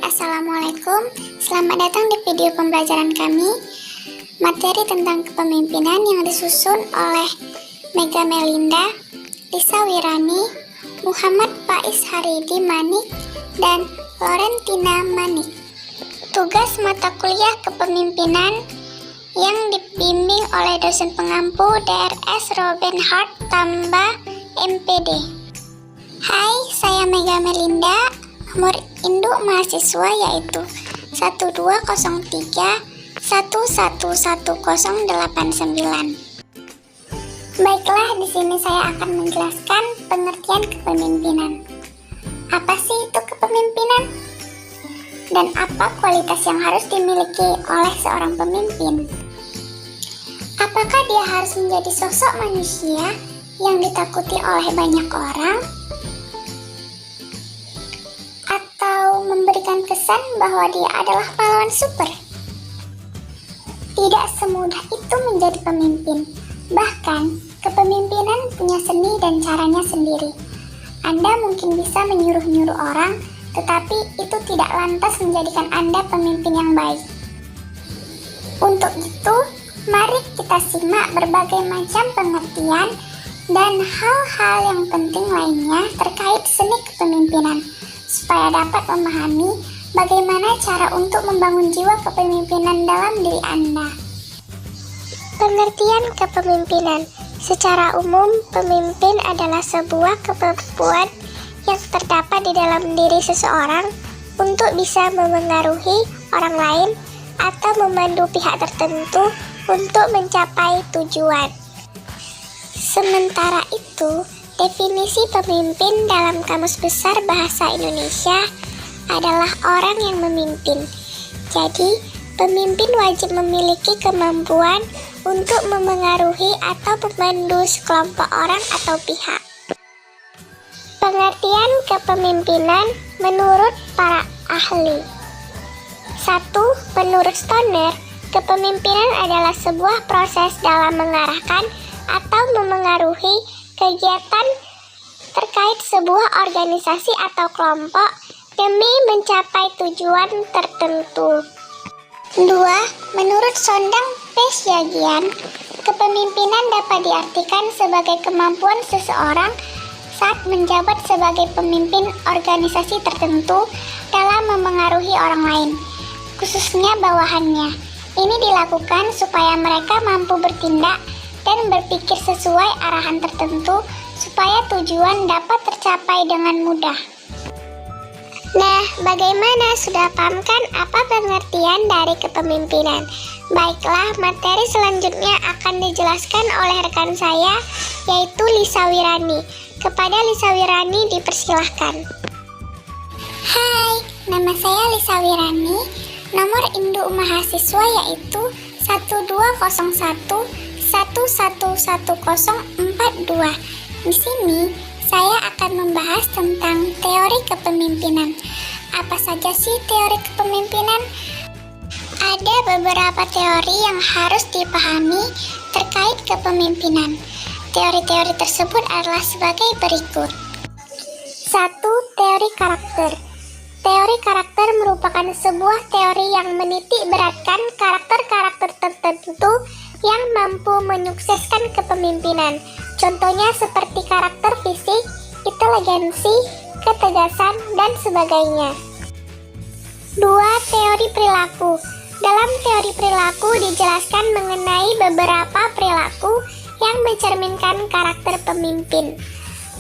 Assalamualaikum. Selamat datang di video pembelajaran kami. Materi tentang kepemimpinan yang disusun oleh Mega Melinda, Lisa Wirani, Muhammad Faiz Haridi Manik, dan Lorentina Manik. Tugas mata kuliah kepemimpinan yang dibimbing oleh dosen pengampu DRS Robin Hart tambah MPD. Hai, saya Mega Melinda. Nomor induk mahasiswa yaitu 1203111089. Baiklah, di sini saya akan menjelaskan pengertian kepemimpinan. Apa sih itu kepemimpinan? Dan apa kualitas yang harus dimiliki oleh seorang pemimpin? Apakah dia harus menjadi sosok manusia yang ditakuti oleh banyak orang? Memberikan kesan bahwa dia adalah pahlawan super? Tidak semudah itu menjadi pemimpin. Bahkan, kepemimpinan punya seni dan caranya sendiri. Anda mungkin bisa menyuruh-nyuruh orang, tetapi itu tidak lantas menjadikan Anda pemimpin yang baik. Untuk itu, mari kita simak berbagai macam pengertian dan hal-hal yang penting lainnya terkait seni kepemimpinan, supaya dapat memahami bagaimana cara untuk membangun jiwa kepemimpinan dalam diri Anda. Pengertian kepemimpinan. Secara umum, pemimpin adalah sebuah kemampuan yang terdapat di dalam diri seseorang untuk bisa memengaruhi orang lain atau memandu pihak tertentu untuk mencapai tujuan. Sementara itu, definisi pemimpin dalam Kamus Besar Bahasa Indonesia adalah orang yang memimpin. Jadi, pemimpin wajib memiliki kemampuan untuk memengaruhi atau memandu sekelompok orang atau pihak. Pengertian kepemimpinan menurut para ahli. 1. Menurut Stoner, kepemimpinan adalah sebuah proses dalam mengarahkan atau memengaruhi kegiatan terkait sebuah organisasi atau kelompok demi mencapai tujuan tertentu. 2. Menurut Sondang Pesyagian, kepemimpinan dapat diartikan sebagai kemampuan seseorang saat menjabat sebagai pemimpin organisasi tertentu dalam memengaruhi orang lain, khususnya bawahannya. Ini dilakukan supaya mereka mampu bertindak dan berpikir sesuai arahan tertentu supaya tujuan dapat tercapai dengan mudah. Nah, bagaimana? Sudah pahamkan apa pengertian dari kepemimpinan? Baiklah, materi selanjutnya akan dijelaskan oleh rekan saya, yaitu Lisa Wirani. Kepada Lisa Wirani dipersilahkan. Hai, nama saya Lisa Wirani. Nomor induk mahasiswa yaitu 1201111042. Di sini saya akan membahas tentang teori kepemimpinan. Apa saja sih teori kepemimpinan? Ada beberapa teori yang harus dipahami terkait kepemimpinan. Teori-teori tersebut adalah sebagai berikut. 1. Teori karakter. Teori karakter merupakan sebuah teori yang menitik beratkan karakter-karakter tertentu yang mampu menyukseskan kepemimpinan. Contohnya seperti karakter fisik, inteligensi, ketegasan, dan sebagainya. 2. Teori perilaku. Dalam teori perilaku dijelaskan mengenai beberapa perilaku yang mencerminkan karakter pemimpin.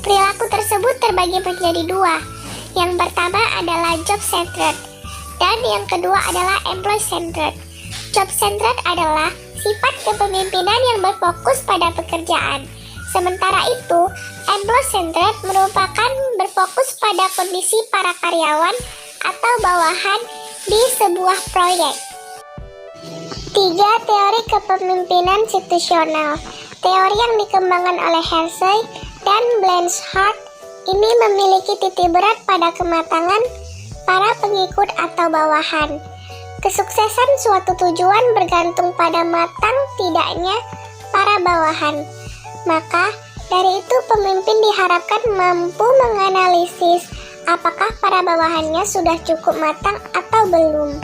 Perilaku tersebut terbagi menjadi dua. Yang pertama adalah job-centered, dan yang kedua adalah employee-centered. Job-centered adalah sifat kepemimpinan yang berfokus pada pekerjaan. Sementara itu, employee-centered merupakan berfokus pada kondisi para karyawan atau bawahan di sebuah proyek. 3. Teori kepemimpinan situasional. Teori yang dikembangkan oleh Hersey dan Blanchard ini memiliki titik berat pada kematangan para pengikut atau bawahan. Kesuksesan suatu tujuan bergantung pada matang tidaknya para bawahan. Maka, dari itu pemimpin diharapkan mampu menganalisis apakah para bawahannya sudah cukup matang atau belum.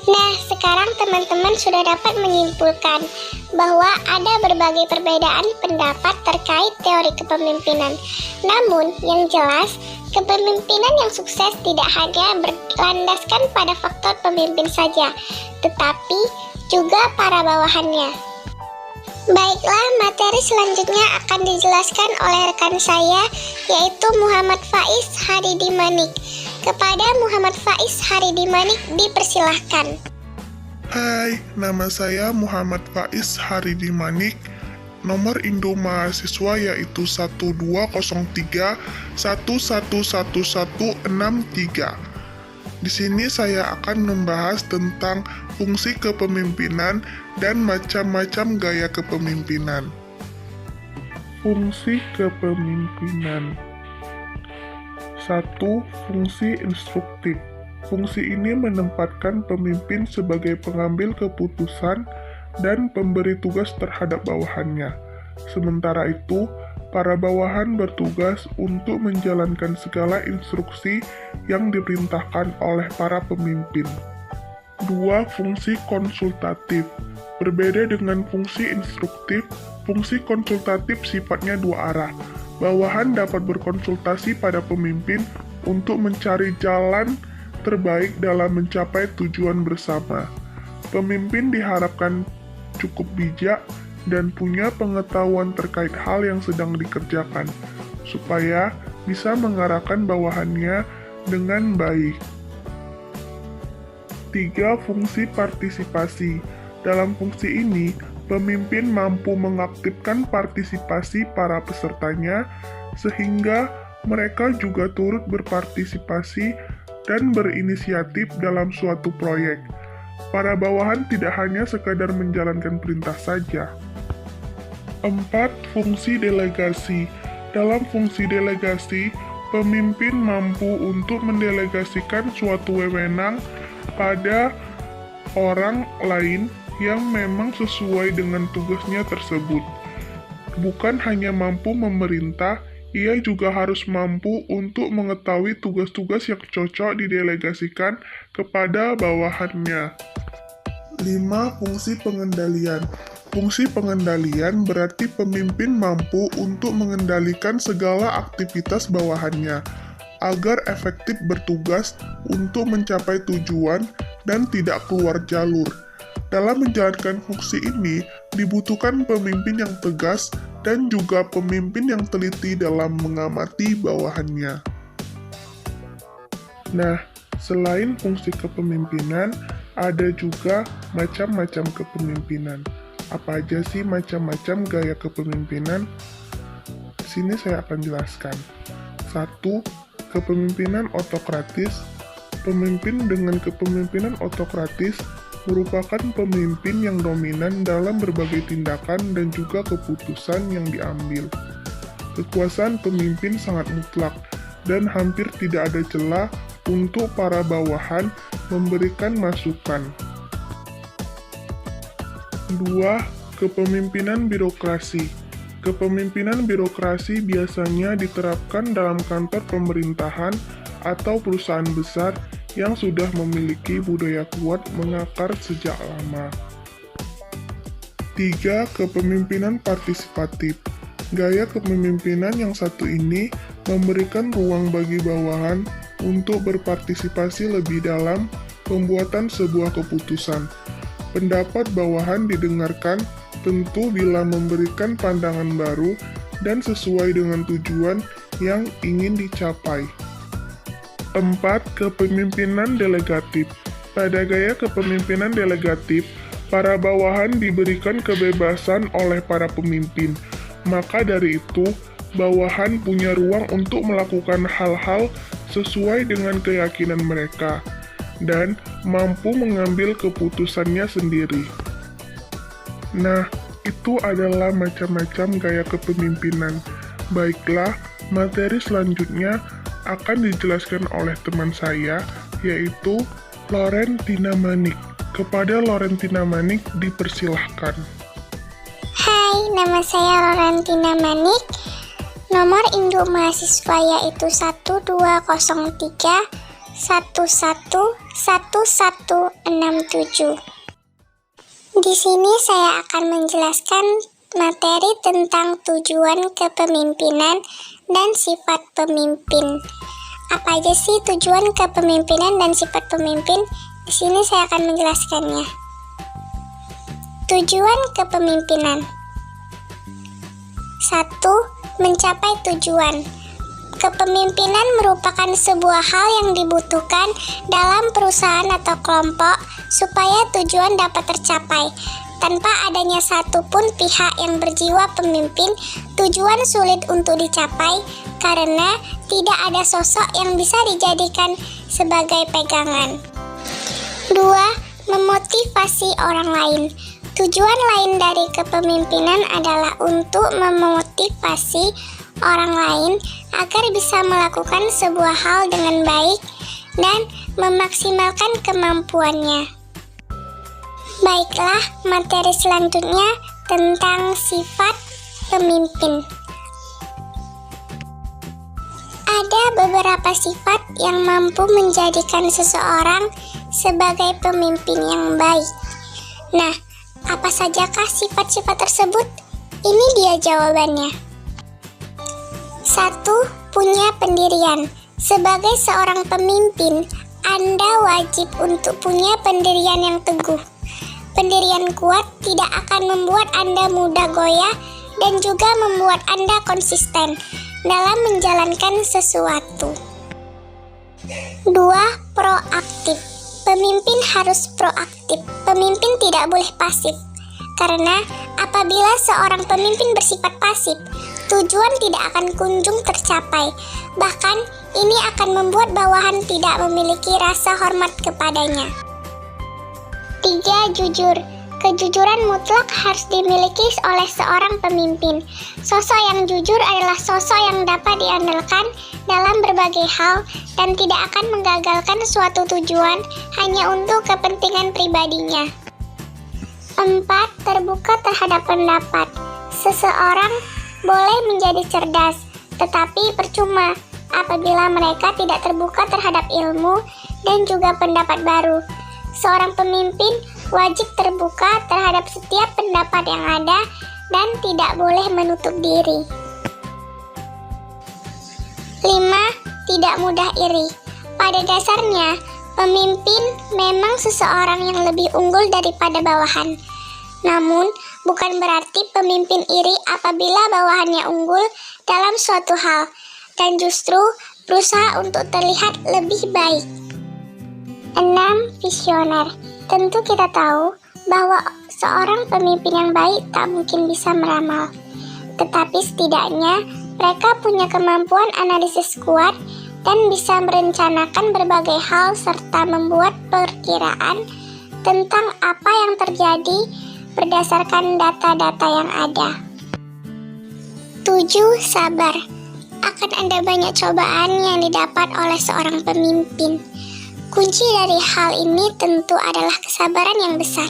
Nah, sekarang teman-teman sudah dapat menyimpulkan bahwa ada berbagai perbedaan pendapat terkait teori kepemimpinan. Namun, yang jelas, kepemimpinan yang sukses tidak hanya berlandaskan pada faktor pemimpin saja, tetapi juga para bawahannya. Baiklah, materi selanjutnya akan dijelaskan oleh rekan saya, yaitu Muhammad Faiz Haridi Manik. Kepada Muhammad Faiz Haridi Manik dipersilahkan. Hai, nama saya Muhammad Faiz Haridi Manik. Nomor induk mahasiswa yaitu 1203 111163. Di sini saya akan membahas tentang fungsi kepemimpinan dan macam-macam gaya kepemimpinan. Fungsi kepemimpinan. 1. Fungsi instruktif. Fungsi ini menempatkan pemimpin sebagai pengambil keputusan dan pemberi tugas terhadap bawahannya. Sementara itu, para bawahan bertugas untuk menjalankan segala instruksi yang diperintahkan oleh para pemimpin. 2. Fungsi konsultatif. Berbeda dengan fungsi instruktif, fungsi konsultatif sifatnya dua arah. Bawahan dapat berkonsultasi pada pemimpin untuk mencari jalan terbaik dalam mencapai tujuan bersama. Pemimpin diharapkan cukup bijak dan punya pengetahuan terkait hal yang sedang dikerjakan, supaya bisa mengarahkan bawahannya dengan baik. 3. Fungsi partisipasi. Dalam fungsi ini, pemimpin mampu mengaktifkan partisipasi para pesertanya, sehingga mereka juga turut berpartisipasi dan berinisiatif dalam suatu proyek. Para bawahan tidak hanya sekadar menjalankan perintah saja. 4. Fungsi delegasi. Dalam fungsi delegasi, pemimpin mampu untuk mendelegasikan suatu wewenang pada orang lain yang memang sesuai dengan tugasnya tersebut. Bukan hanya mampu memerintah, ia juga harus mampu untuk mengetahui tugas-tugas yang cocok didelegasikan kepada bawahannya. 5. Fungsi pengendalian. Fungsi pengendalian berarti pemimpin mampu untuk mengendalikan segala aktivitas bawahannya, agar efektif bertugas untuk mencapai tujuan dan tidak keluar jalur. Dalam menjalankan fungsi ini, dibutuhkan pemimpin yang tegas dan juga pemimpin yang teliti dalam mengamati bawahannya. Nah, selain fungsi kepemimpinan, ada juga macam-macam kepemimpinan. Apa aja sih macam-macam gaya kepemimpinan? Di sini saya akan jelaskan. 1. Kepemimpinan otokratis. Pemimpin dengan kepemimpinan otokratis merupakan pemimpin yang dominan dalam berbagai tindakan dan juga keputusan yang diambil. Kekuasaan pemimpin sangat mutlak dan hampir tidak ada celah untuk para bawahan memberikan masukan. 2. Kepemimpinan birokrasi. Kepemimpinan birokrasi biasanya diterapkan dalam kantor pemerintahan atau perusahaan besar yang sudah memiliki budaya kuat mengakar sejak lama. 3. Kepemimpinan partisipatif. Gaya kepemimpinan yang satu ini memberikan ruang bagi bawahan untuk berpartisipasi lebih dalam pembuatan sebuah keputusan. Pendapat bawahan didengarkan tentu bila memberikan pandangan baru dan sesuai dengan tujuan yang ingin dicapai. 4. Kepemimpinan delegatif. Pada gaya kepemimpinan delegatif, para bawahan diberikan kebebasan oleh para pemimpin. Maka dari itu, bawahan punya ruang untuk melakukan hal-hal sesuai dengan keyakinan mereka dan mampu mengambil keputusannya sendiri. Nah, itu adalah macam-macam gaya kepemimpinan. Baiklah, materi selanjutnya akan dijelaskan oleh teman saya, yaitu Laurentina Manik. Kepada Laurentina Manik dipersilahkan. Hai, nama saya Laurentina Manik. Nomor induk mahasiswa yaitu 1203 111167. Di sini saya akan menjelaskan materi tentang tujuan kepemimpinan dan sifat pemimpin. Apa aja sih tujuan kepemimpinan dan sifat pemimpin? Di sini saya akan menjelaskannya. Tujuan kepemimpinan. 1. Mencapai tujuan. Kepemimpinan merupakan sebuah hal yang dibutuhkan dalam perusahaan atau kelompok supaya tujuan dapat tercapai. Tanpa adanya satupun pihak yang berjiwa pemimpin, tujuan sulit untuk dicapai karena tidak ada sosok yang bisa dijadikan sebagai pegangan. 2. Memotivasi orang lain. Tujuan lain dari kepemimpinan adalah untuk memotivasi orang lain agar bisa melakukan sebuah hal dengan baik dan memaksimalkan kemampuannya. Baiklah, materi selanjutnya tentang sifat pemimpin. Ada beberapa sifat yang mampu menjadikan seseorang sebagai pemimpin yang baik. Nah, apa sajakah sifat-sifat tersebut? Ini dia jawabannya. 1. Punya pendirian. Sebagai seorang pemimpin, Anda wajib untuk punya pendirian yang teguh. Pendirian kuat tidak akan membuat Anda mudah goyah dan juga membuat Anda konsisten dalam menjalankan sesuatu. 2. Proaktif. Pemimpin harus proaktif. Pemimpin tidak boleh pasif. Karena apabila seorang pemimpin bersifat pasif, tujuan tidak akan kunjung tercapai. Bahkan ini akan membuat bawahan tidak memiliki rasa hormat kepadanya. 3. Jujur. Kejujuran mutlak harus dimiliki oleh seorang pemimpin. Sosok yang jujur adalah sosok yang dapat diandalkan dalam berbagai hal dan tidak akan menggagalkan suatu tujuan hanya untuk kepentingan pribadinya. 4. Terbuka terhadap pendapat. Seseorang boleh menjadi cerdas, tetapi percuma apabila mereka tidak terbuka terhadap ilmu dan juga pendapat baru. Seorang pemimpin wajib terbuka terhadap setiap pendapat yang ada dan tidak boleh menutup diri. 5. Tidak mudah iri. Pada dasarnya, pemimpin memang seseorang yang lebih unggul daripada bawahan. Namun, bukan berarti pemimpin iri apabila bawahannya unggul dalam suatu hal dan justru berusaha untuk terlihat lebih baik. 6. Visioner. Tentu kita tahu bahwa seorang pemimpin yang baik tak mungkin bisa meramal. Tetapi setidaknya mereka punya kemampuan analisis kuat dan bisa merencanakan berbagai hal serta membuat perkiraan tentang apa yang terjadi berdasarkan data-data yang ada. 7. Sabar. Akan ada banyak cobaan yang didapat oleh seorang pemimpin. Kunci dari hal ini tentu adalah kesabaran yang besar.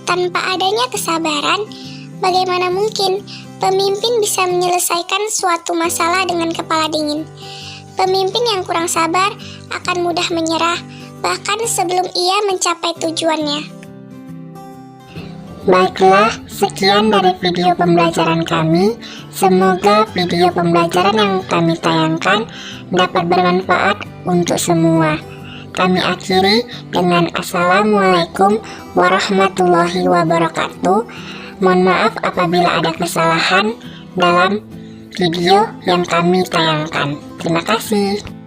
Tanpa adanya kesabaran, bagaimana mungkin pemimpin bisa menyelesaikan suatu masalah dengan kepala dingin? Pemimpin yang kurang sabar akan mudah menyerah, bahkan sebelum ia mencapai tujuannya. Baiklah, sekian dari video pembelajaran kami. Semoga video pembelajaran yang kami tayangkan dapat bermanfaat untuk semua. Kami akhiri dengan Assalamualaikum warahmatullahi wabarakatuh. Mohon maaf apabila ada kesalahan dalam video yang kami tayangkan. Terima kasih.